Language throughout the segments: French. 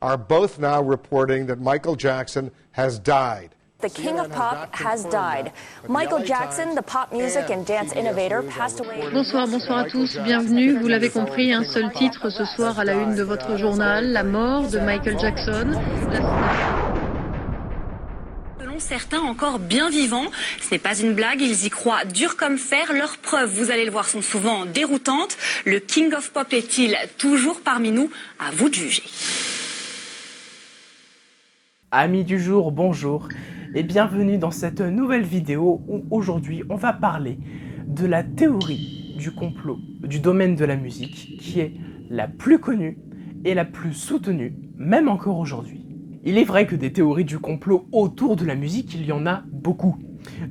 are both now reporting that Michael Jackson has died. The king of pop has died. Michael Jackson, the pop music and dance innovator, passed away. Bonsoir à tous, bienvenue. Vous l'avez compris, un seul titre ce soir à la une de votre journal, la mort de Michael Jackson. Selon certains encore bien vivants, ce n'est pas une blague, ils y croient dur comme fer. Leurs preuves, vous allez le voir, sont souvent déroutantes. Le king of pop est-il toujours parmi nous? À vous de juger. Amis du jour, bonjour et bienvenue dans cette nouvelle vidéo où aujourd'hui on va parler de la théorie du complot du domaine de la musique qui est la plus connue et la plus soutenue, même encore aujourd'hui. Il est vrai que des théories du complot autour de la musique, il y en a beaucoup.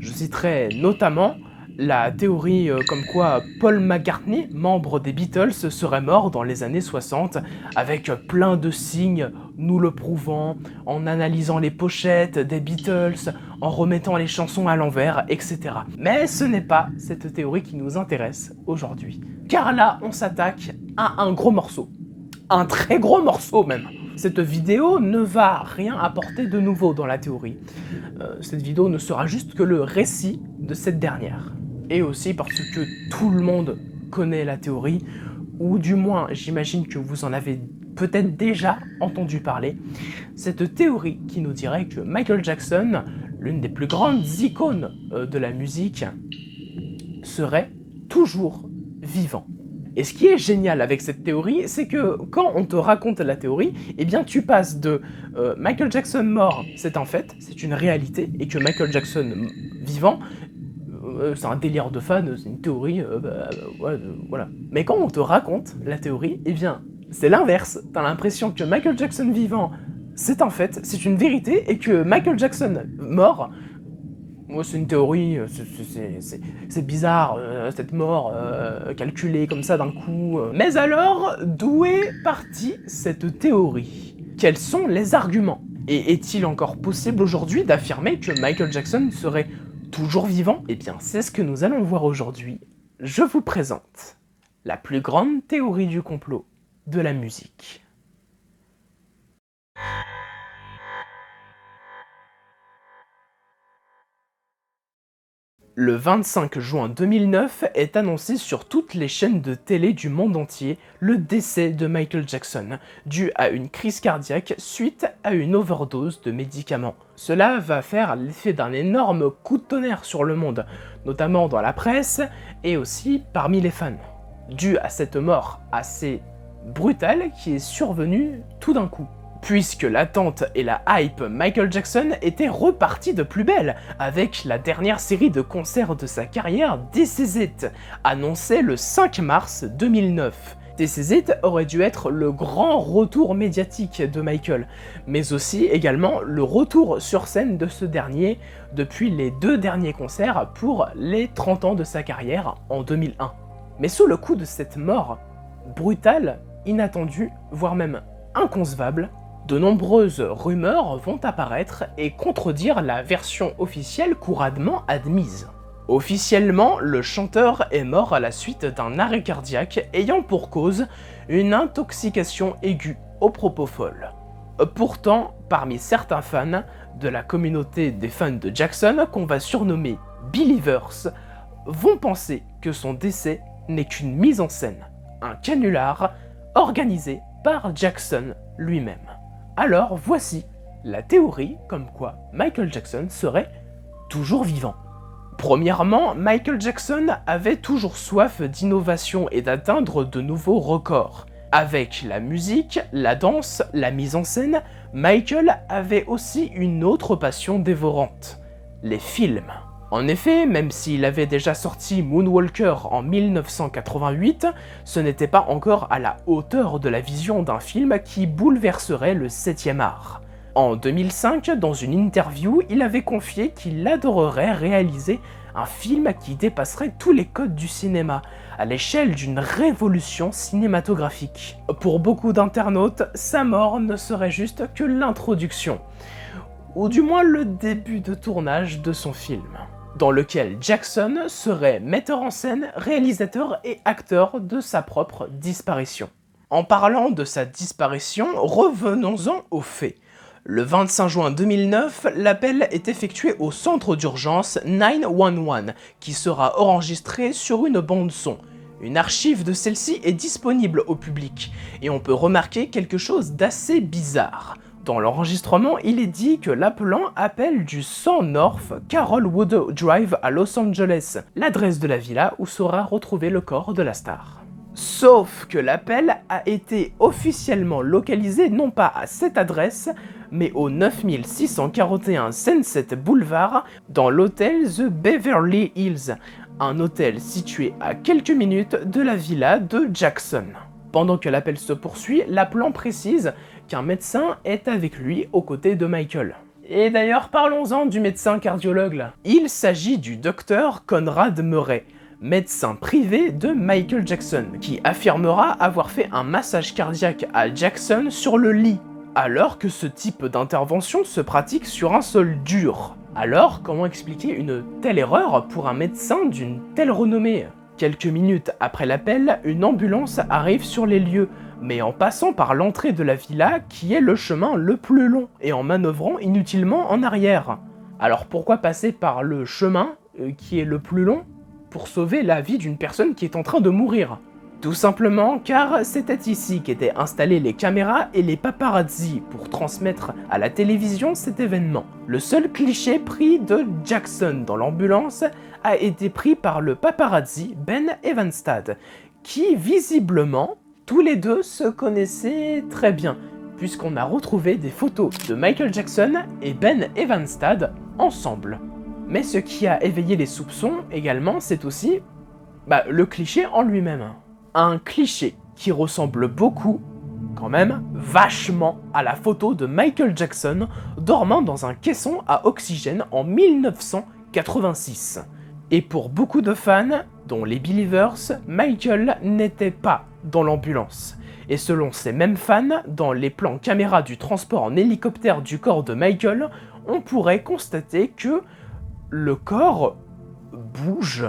Je citerai notamment la théorie comme quoi Paul McCartney, membre des Beatles, serait mort dans les années 60 avec plein de signes nous le prouvant, en analysant les pochettes des Beatles, en remettant les chansons à l'envers, etc. Mais ce n'est pas cette théorie qui nous intéresse aujourd'hui. Car là, on s'attaque à un gros morceau. Un très gros morceau même. Cette vidéo ne va rien apporter de nouveau dans la théorie. Cette vidéo ne sera juste que le récit de cette dernière. Et aussi parce que tout le monde connaît la théorie, ou du moins j'imagine que vous en avez peut-être déjà entendu parler. Cette théorie qui nous dirait que Michael Jackson, l'une des plus grandes icônes de la musique, serait toujours vivant. Et ce qui est génial avec cette théorie, c'est que quand on te raconte la théorie, eh bien tu passes de Michael Jackson mort, c'est un fait, c'est une réalité, et que Michael Jackson vivant, c'est un délire de fan, c'est une théorie, voilà. Mais quand on te raconte la théorie, eh bien c'est l'inverse. T'as l'impression que Michael Jackson vivant, c'est un fait, c'est une vérité, et que Michael Jackson mort, c'est une théorie, c'est bizarre, cette mort calculée comme ça d'un coup. Mais alors, d'où est partie cette théorie? Quels sont les arguments? Et est-il encore possible aujourd'hui d'affirmer que Michael Jackson serait toujours vivant? Eh bien, c'est ce que nous allons voir aujourd'hui. Je vous présente la plus grande théorie du complot de la musique. Le 25 juin 2009 est annoncé sur toutes les chaînes de télé du monde entier le décès de Michael Jackson, dû à une crise cardiaque suite à une overdose de médicaments. Cela va faire l'effet d'un énorme coup de tonnerre sur le monde, notamment dans la presse et aussi parmi les fans, dû à cette mort assez brutale qui est survenue tout d'un coup. Puisque l'attente et la hype Michael Jackson étaient reparties de plus belle, avec la dernière série de concerts de sa carrière, This Is It, annoncée le 5 mars 2009. This Is It aurait dû être le grand retour médiatique de Michael, mais aussi également le retour sur scène de ce dernier depuis les 2 derniers concerts pour les 30 ans de sa carrière en 2001. Mais sous le coup de cette mort brutale, inattendue, voire même inconcevable, de nombreuses rumeurs vont apparaître et contredire la version officielle couramment admise. Officiellement, le chanteur est mort à la suite d'un arrêt cardiaque ayant pour cause une intoxication aiguë au propofol. Pourtant, parmi certains fans de la communauté des fans de Jackson, qu'on va surnommer Believers, vont penser que son décès n'est qu'une mise en scène, un canular organisé par Jackson lui-même. Alors voici la théorie comme quoi Michael Jackson serait toujours vivant. Premièrement, Michael Jackson avait toujours soif d'innovation et d'atteindre de nouveaux records. Avec la musique, la danse, la mise en scène, Michael avait aussi une autre passion dévorante, les films. En effet, même s'il avait déjà sorti Moonwalker en 1988, ce n'était pas encore à la hauteur de la vision d'un film qui bouleverserait le 7e art. En 2005, dans une interview, il avait confié qu'il adorerait réaliser un film qui dépasserait tous les codes du cinéma, à l'échelle d'une révolution cinématographique. Pour beaucoup d'internautes, sa mort ne serait juste que l'introduction, ou du moins le début de tournage de son film, dans lequel Jackson serait metteur en scène, réalisateur et acteur de sa propre disparition. En parlant de sa disparition, revenons-en aux faits. Le 25 juin 2009, l'appel est effectué au centre d'urgence 911, qui sera enregistré sur une bande-son. Une archive de celle-ci est disponible au public, et on peut remarquer quelque chose d'assez bizarre. Dans l'enregistrement, il est dit que l'appelant appelle du 100 North Carolwood Drive à Los Angeles, l'adresse de la villa où sera retrouvé le corps de la star. Sauf que l'appel a été officiellement localisé non pas à cette adresse, mais au 9641 Sunset Boulevard, dans l'hôtel The Beverly Hills, un hôtel situé à quelques minutes de la villa de Jackson. Pendant que l'appel se poursuit, l'appelant précise qu'un médecin est avec lui aux côtés de Michael. Et d'ailleurs, parlons-en du médecin cardiologue là. Il s'agit du docteur Conrad Murray, médecin privé de Michael Jackson, qui affirmera avoir fait un massage cardiaque à Jackson sur le lit, alors que ce type d'intervention se pratique sur un sol dur. Alors, comment expliquer une telle erreur pour un médecin d'une telle renommée ? Quelques minutes après l'appel, une ambulance arrive sur les lieux, mais en passant par l'entrée de la villa qui est le chemin le plus long, et en manœuvrant inutilement en arrière. Alors pourquoi passer par le chemin qui est le plus long pour sauver la vie d'une personne qui est en train de mourir? Tout simplement car c'était ici qu'étaient installées les caméras et les paparazzi pour transmettre à la télévision cet événement. Le seul cliché pris de Jackson dans l'ambulance a été pris par le paparazzi Ben Evanstad, qui visiblement, tous les deux se connaissaient très bien, puisqu'on a retrouvé des photos de Michael Jackson et Ben Evanstad ensemble. Mais ce qui a éveillé les soupçons également, c'est aussi le cliché en lui-même. Un cliché qui ressemble beaucoup, quand même, vachement à la photo de Michael Jackson dormant dans un caisson à oxygène en 1986. Et pour beaucoup de fans, dont les Believers, Michael n'était pas dans l'ambulance. Et selon ces mêmes fans, dans les plans caméra du transport en hélicoptère du corps de Michael, on pourrait constater que le corps bouge.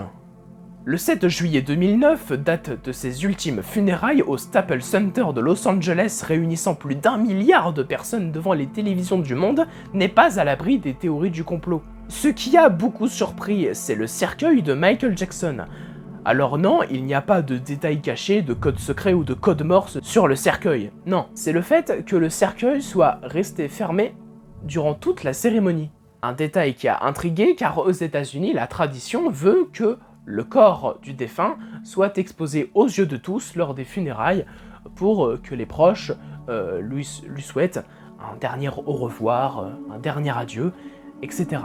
Le 7 juillet 2009, date de ses ultimes funérailles au Staples Center de Los Angeles réunissant plus d'1 milliard de personnes devant les télévisions du monde, n'est pas à l'abri des théories du complot. Ce qui a beaucoup surpris, c'est le cercueil de Michael Jackson. Alors non, il n'y a pas de détails cachés, de code secret ou de code morse sur le cercueil. Non, c'est le fait que le cercueil soit resté fermé durant toute la cérémonie. Un détail qui a intrigué car aux États-Unis, la tradition veut que le corps du défunt soit exposé aux yeux de tous lors des funérailles pour que les proches lui souhaitent un dernier au revoir, un dernier adieu, etc.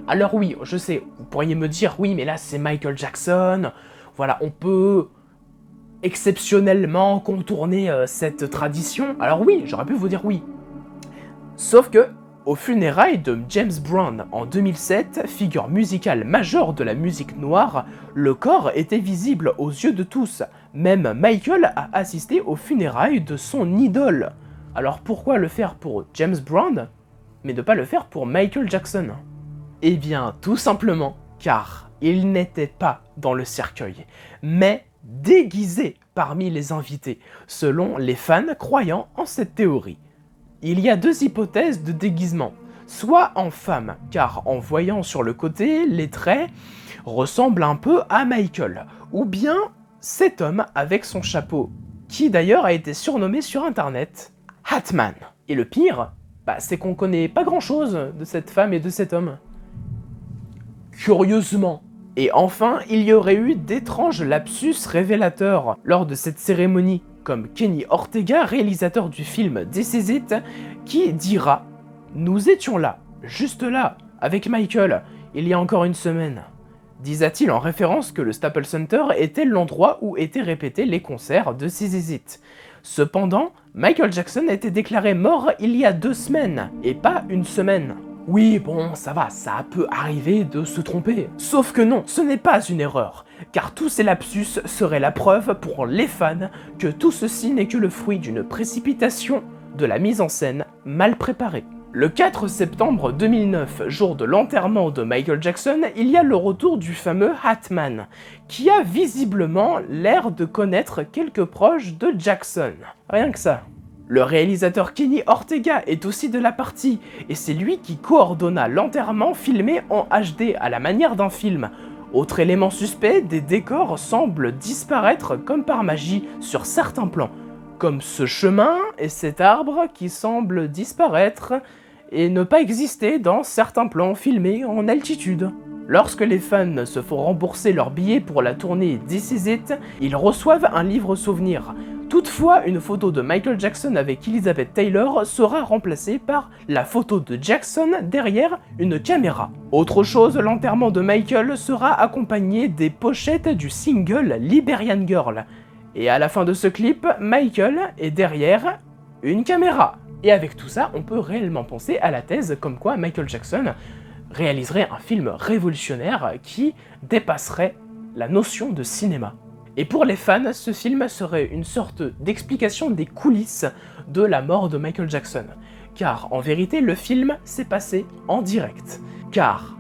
Alors oui, je sais, vous pourriez me dire, oui mais là c'est Michael Jackson, voilà, on peut exceptionnellement contourner cette tradition. Alors oui, j'aurais pu vous dire oui. Sauf que, aux funérailles de James Brown en 2007, figure musicale majeure de la musique noire, le corps était visible aux yeux de tous. Même Michael a assisté aux funérailles de son idole. Alors pourquoi le faire pour James Brown, mais ne pas le faire pour Michael Jackson? Eh bien, tout simplement, car il n'était pas dans le cercueil, mais déguisé parmi les invités, selon les fans croyant en cette théorie. Il y a deux hypothèses de déguisement, soit en femme, car en voyant sur le côté, les traits ressemblent un peu à Michael, ou bien cet homme avec son chapeau, qui d'ailleurs a été surnommé sur internet Hatman. Et le pire, c'est qu'on connaît pas grand chose de cette femme et de cet homme. Curieusement. Et enfin, il y aurait eu d'étranges lapsus révélateurs lors de cette cérémonie, comme Kenny Ortega, réalisateur du film This Is It, qui dira « Nous étions là, juste là, avec Michael, il y a encore une semaine », disa-t-il en référence que le Staples Center était l'endroit où étaient répétés les concerts de This Is It. Cependant, Michael Jackson a été déclaré mort il y a 2 semaines, et pas une semaine. Oui, bon, ça va, ça peut arriver de se tromper. Sauf que non, ce n'est pas une erreur, car tous ces lapsus seraient la preuve pour les fans que tout ceci n'est que le fruit d'une précipitation de la mise en scène mal préparée. Le 4 septembre 2009, jour de l'enterrement de Michael Jackson, il y a le retour du fameux Hatman, qui a visiblement l'air de connaître quelques proches de Jackson. Rien que ça. Le réalisateur Kenny Ortega est aussi de la partie, et c'est lui qui coordonna l'enterrement filmé en HD à la manière d'un film. Autre élément suspect, des décors semblent disparaître comme par magie sur certains plans, comme ce chemin et cet arbre qui semblent disparaître et ne pas exister dans certains plans filmés en altitude. Lorsque les fans se font rembourser leurs billets pour la tournée This Is It, ils reçoivent un livre souvenir. Toutefois, une photo de Michael Jackson avec Elizabeth Taylor sera remplacée par la photo de Jackson derrière une caméra. Autre chose, l'enterrement de Michael sera accompagné des pochettes du single Liberian Girl. Et à la fin de ce clip, Michael est derrière une caméra. Et avec tout ça, on peut réellement penser à la thèse comme quoi Michael Jackson réaliserait un film révolutionnaire qui dépasserait la notion de cinéma. Et pour les fans, ce film serait une sorte d'explication des coulisses de la mort de Michael Jackson. Car en vérité, le film s'est passé en direct. Car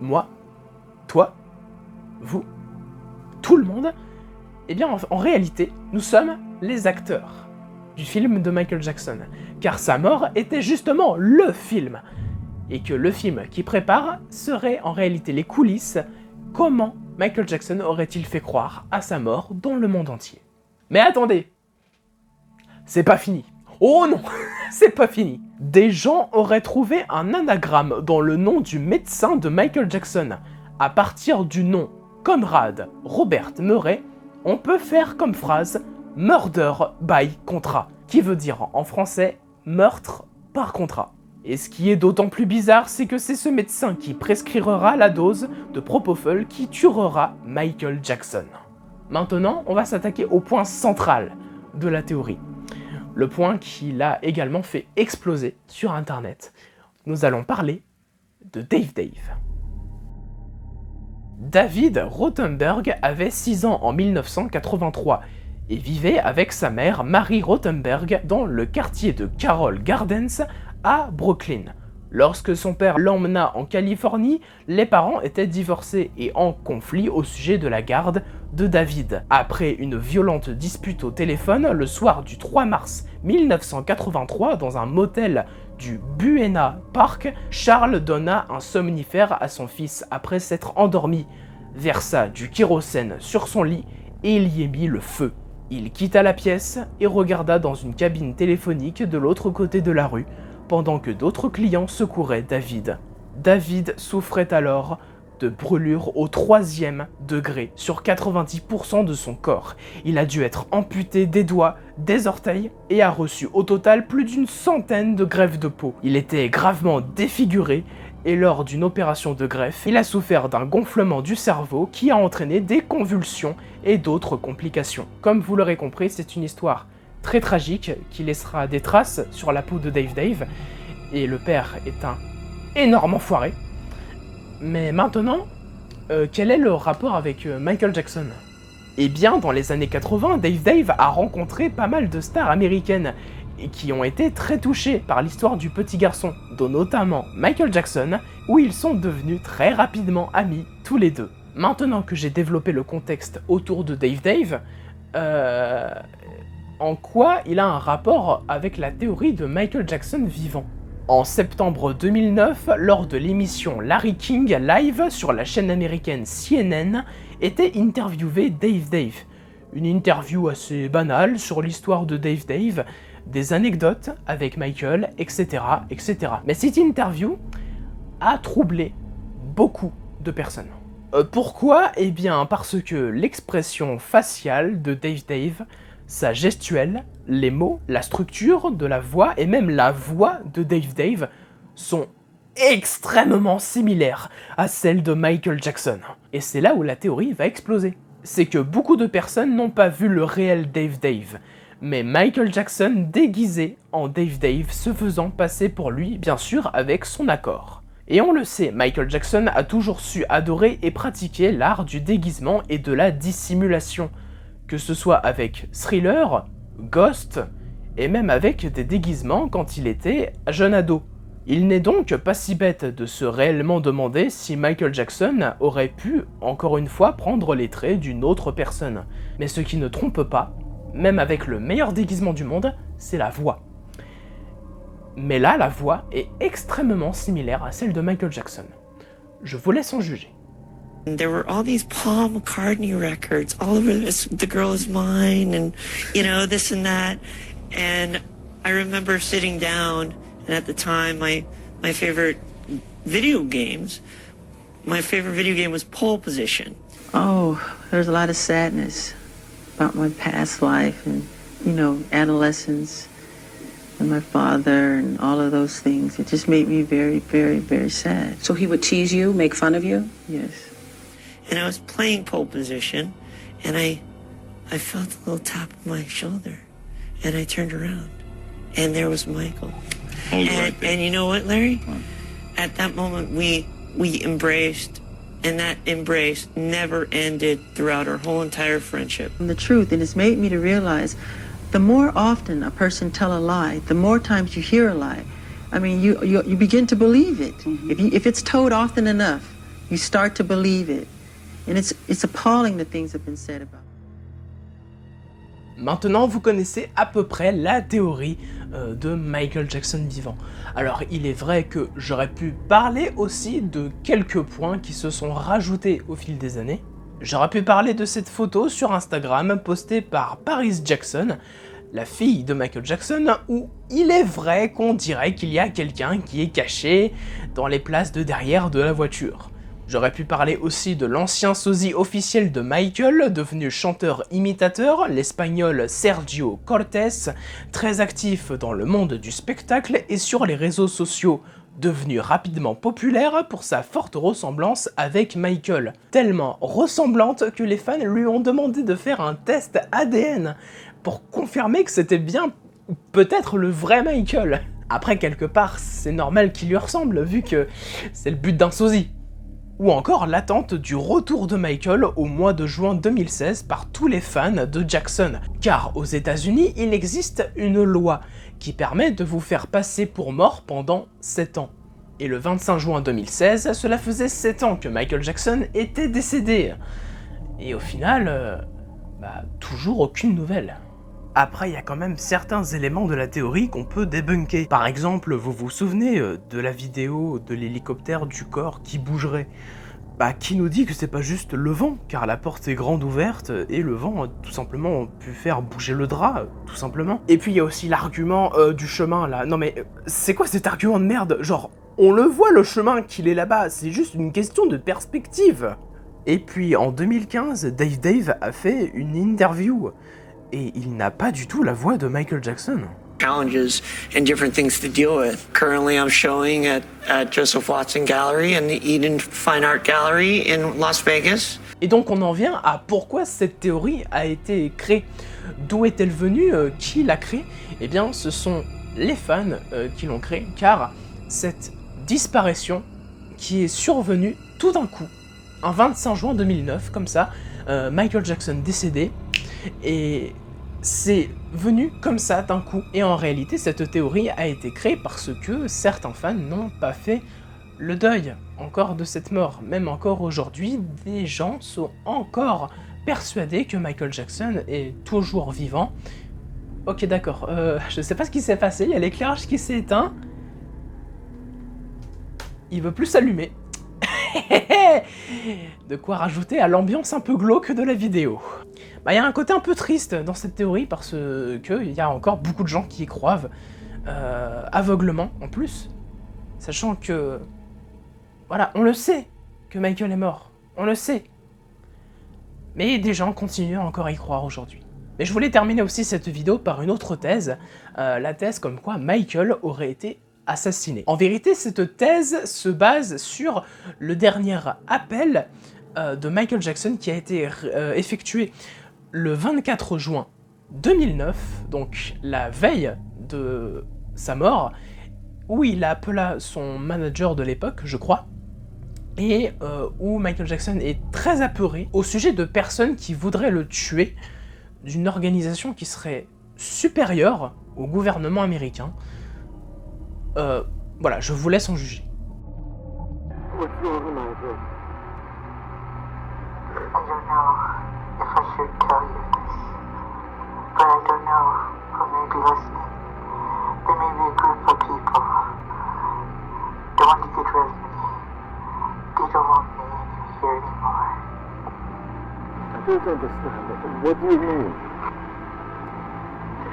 moi, toi, vous, tout le monde, eh bien en réalité, nous sommes les acteurs du film de Michael Jackson. Car sa mort était justement le film. Et que le film qui prépare serait en réalité les coulisses. Comment Michael Jackson aurait-il fait croire à sa mort dans le monde entier? Mais attendez, c'est pas fini. Oh non, c'est pas fini. Des gens auraient trouvé un anagramme dans le nom du médecin de Michael Jackson. À partir du nom Conrad Robert Murray, on peut faire comme phrase « Murder by contrat », qui veut dire en français « meurtre par contrat ». Et ce qui est d'autant plus bizarre, c'est que c'est ce médecin qui prescrira la dose de propofol qui tuera Michael Jackson. Maintenant, on va s'attaquer au point central de la théorie. Le point qui l'a également fait exploser sur Internet. Nous allons parler de Dave. David Rothenberg avait 6 ans en 1983 et vivait avec sa mère Mary Rothenberg dans le quartier de Carroll Gardens à Brooklyn. Lorsque son père l'emmena en Californie, les parents étaient divorcés et en conflit au sujet de la garde de David. Après une violente dispute au téléphone, le soir du 3 mars 1983, dans un motel du Buena Park, Charles donna un somnifère à son fils après s'être endormi, versa du kérosène sur son lit et il y mit le feu. Il quitta la pièce et regarda dans une cabine téléphonique de l'autre côté de la rue, pendant que d'autres clients secouraient David. David souffrait alors de brûlures au 3e degré sur 90% de son corps. Il a dû être amputé des doigts, des orteils et a reçu au total plus d'une centaine de greffes de peau. Il était gravement défiguré et lors d'une opération de greffe, il a souffert d'un gonflement du cerveau qui a entraîné des convulsions et d'autres complications. Comme vous l'aurez compris, c'est une histoire très tragique qui laissera des traces sur la peau de Dave, et le père est un énorme enfoiré. Mais maintenant, quel est le rapport avec Michael Jackson? Eh bien, dans les années 80, Dave a rencontré pas mal de stars américaines et qui ont été très touchées par l'histoire du petit garçon, dont notamment Michael Jackson, où ils sont devenus très rapidement amis tous les deux. Maintenant que j'ai développé le contexte autour de Dave, en quoi il a un rapport avec la théorie de Michael Jackson vivant? En septembre 2009, lors de l'émission Larry King Live sur la chaîne américaine CNN, était interviewé Dave. Une interview assez banale sur l'histoire de Dave, des anecdotes avec Michael, etc. Mais cette interview a troublé beaucoup de personnes. Pourquoi? Eh bien parce que l'expression faciale de Dave, sa gestuelle, les mots, la structure de la voix et même la voix de Dave sont extrêmement similaires à celle de Michael Jackson. Et c'est là où la théorie va exploser. C'est que beaucoup de personnes n'ont pas vu le réel Dave, mais Michael Jackson déguisé en Dave se faisant passer pour lui, bien sûr avec son accord. Et on le sait, Michael Jackson a toujours su adorer et pratiquer l'art du déguisement et de la dissimulation, que ce soit avec Thriller, Ghost, et même avec des déguisements quand il était jeune ado. Il n'est donc pas si bête de se réellement demander si Michael Jackson aurait pu, encore une fois, prendre les traits d'une autre personne. Mais ce qui ne trompe pas, même avec le meilleur déguisement du monde, c'est la voix. Mais là, la voix est extrêmement similaire à celle de Michael Jackson. Je vous laisse en juger. There were all these Paul McCartney records all over this, The Girl Is Mine, and, you know, this and that. And I remember sitting down, and at the time, my favorite video game was Pole Position. Oh, there's a lot of sadness about my past life and, you know, adolescence and my father and all of those things. It just made me very, very, very sad. So he would tease you, make fun of you? Yes. And I was playing Pole Position, and I felt a little tap on my shoulder, and I turned around, and there was Michael. And you know what, Larry? At that moment, we embraced, and that embrace never ended throughout our whole entire friendship. The truth, and it's made me to realize the more often a person tell a lie, the more times you hear a lie. I mean, you begin to believe it. Mm-hmm. If it's told often enough, you start to believe it. And it's appalling the things that have been said about it. Maintenant, vous connaissez à peu près la théorie de Michael Jackson vivant. Alors, il est vrai que j'aurais pu parler aussi de quelques points qui se sont rajoutés au fil des années. J'aurais pu parler de cette photo sur Instagram postée par Paris Jackson, la fille de Michael Jackson, où il est vrai qu'on dirait qu'il y a quelqu'un qui est caché dans les places de derrière de la voiture. J'aurais pu parler aussi de l'ancien sosie officiel de Michael, devenu chanteur-imitateur, l'espagnol Sergio Cortés, très actif dans le monde du spectacle et sur les réseaux sociaux, devenu rapidement populaire pour sa forte ressemblance avec Michael. Tellement ressemblante que les fans lui ont demandé de faire un test ADN pour confirmer que c'était bien peut-être le vrai Michael. Après, quelque part, c'est normal qu'il lui ressemble vu que c'est le but d'un sosie. Ou encore l'attente du retour de Michael au mois de juin 2016 par tous les fans de Jackson. Car aux États-Unis, il existe une loi qui permet de vous faire passer pour mort pendant 7 ans. Et le 25 juin 2016, cela faisait 7 ans que Michael Jackson était décédé. Et au final, toujours aucune nouvelle. Après, il y a quand même certains éléments de la théorie qu'on peut débunker. Par exemple, vous vous souvenez de la vidéo de l'hélicoptère du corps qui bougerait? Qui nous dit que c'est pas juste le vent, car la porte est grande ouverte et le vent a tout simplement pu faire bouger le drap, tout simplement. Et puis il y a aussi l'argument du chemin là. Non mais c'est quoi cet argument de merde? Genre, on le voit le chemin qu'il est là-bas, c'est juste une question de perspective. Et puis en 2015, Dave a fait une interview. Et il n'a pas du tout la voix de Michael Jackson. Challenges and different things to deal with. Currently I'm showing at Joseph Watson Gallery and the Eden Fine Art Gallery in Las Vegas. Et donc on en vient à pourquoi cette théorie a été créée. D'où est-elle venue? Qui l'a créée? Eh bien ce sont les fans qui l'ont créée, car cette disparition qui est survenue tout d'un coup, un 25 juin 2009, comme ça, Michael Jackson décédé, et c'est venu comme ça d'un coup. Et en réalité, cette théorie a été créée parce que certains fans n'ont pas fait le deuil encore de cette mort. Même encore aujourd'hui, des gens sont encore persuadés que Michael Jackson est toujours vivant. Ok, d'accord, je sais pas ce qui s'est passé, il y a l'éclairage qui s'est éteint. Il veut plus s'allumer. De quoi rajouter à l'ambiance un peu glauque de la vidéo. Il y a un côté un peu triste dans cette théorie parce que il y a encore beaucoup de gens qui y croient aveuglement en plus, sachant que voilà, on le sait que Michael est mort, on le sait, mais des gens continuent encore à y croire aujourd'hui. Mais je voulais terminer aussi cette vidéo par une autre thèse, la thèse comme quoi Michael aurait été assassiné. En vérité, cette thèse se base sur le dernier appel de Michael Jackson qui a été effectué le 24 juin 2009, donc la veille de sa mort, où il appela son manager de l'époque, je crois, et où Michael Jackson est très apeuré au sujet de personnes qui voudraient le tuer, d'une organisation qui serait supérieure au gouvernement américain, Voilà, je vous laisse en juger. What's wrong, Michael? I don't know if I should tell you this, but I don't know who may be listening. There may be a group of people that want to get rid of me. They don't want me here anymore. I don't understand. What do you mean?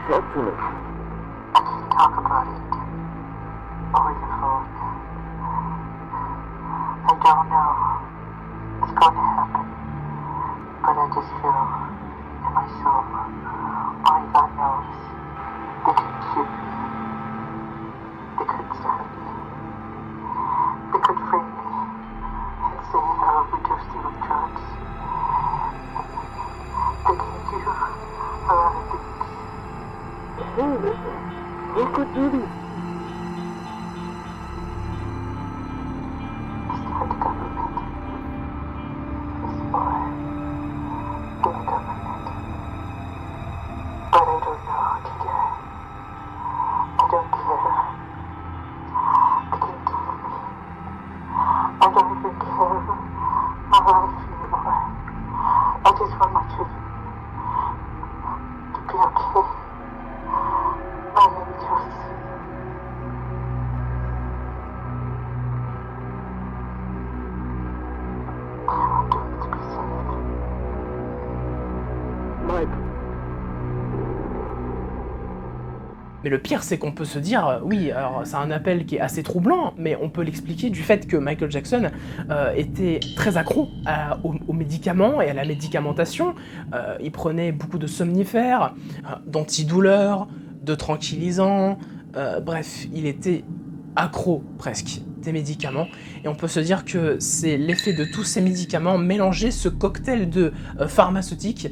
Talk to me. I can't talk about it over the phone. I don't know what's going to happen, but I just feel in my soul, only God knows, they could shoot me, they could stab me, they could frame me and say I overdosed you with drugs. They can do a lot of things. Who could do this? Mais le pire, c'est qu'on peut se dire, oui, alors c'est un appel qui est assez troublant, mais on peut l'expliquer du fait que Michael Jackson était très accro aux médicaments et à la médicamentation. Il prenait beaucoup de somnifères, d'antidouleurs, de tranquillisants, bref, il était accro presque des médicaments, et on peut se dire que c'est l'effet de tous ces médicaments mélangés, ce cocktail de pharmaceutique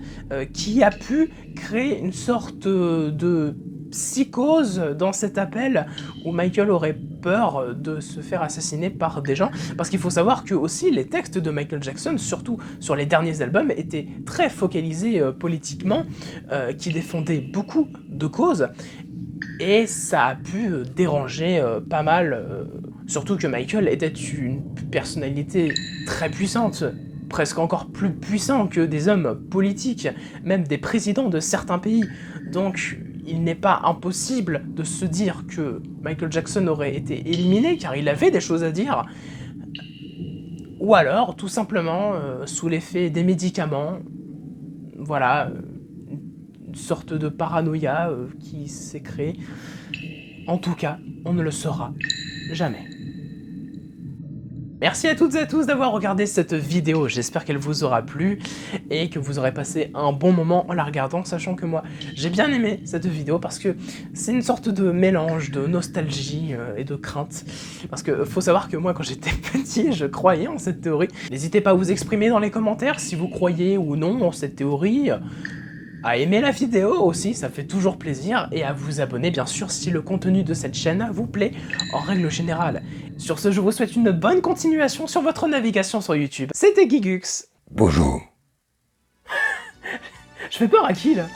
qui a pu créer une sorte de psychose dans cet appel où Michael aurait peur de se faire assassiner par des gens, parce qu'il faut savoir que aussi les textes de Michael Jackson, surtout sur les derniers albums, étaient très focalisés politiquement, qui défendaient beaucoup de causes, et ça a pu déranger pas mal, surtout que Michael était une personnalité très puissante, presque encore plus puissant que des hommes politiques, même des présidents de certains pays. Donc il n'est pas impossible de se dire que Michael Jackson aurait été éliminé car il avait des choses à dire, ou alors tout simplement sous l'effet des médicaments, voilà, une sorte de paranoïa qui s'est créée. En tout cas, on ne le saura jamais. Merci à toutes et à tous d'avoir regardé cette vidéo, j'espère qu'elle vous aura plu et que vous aurez passé un bon moment en la regardant, sachant que moi j'ai bien aimé cette vidéo parce que c'est une sorte de mélange de nostalgie et de crainte. Parce que faut savoir que moi quand j'étais petit, je croyais en cette théorie. N'hésitez pas à vous exprimer dans les commentaires si vous croyez ou non en cette théorie. À aimer la vidéo aussi, ça fait toujours plaisir, et à vous abonner bien sûr si le contenu de cette chaîne vous plaît en règle générale. Sur ce, je vous souhaite une bonne continuation sur votre navigation sur YouTube. C'était Gigux. Bonjour. Je fais peur à qui là ?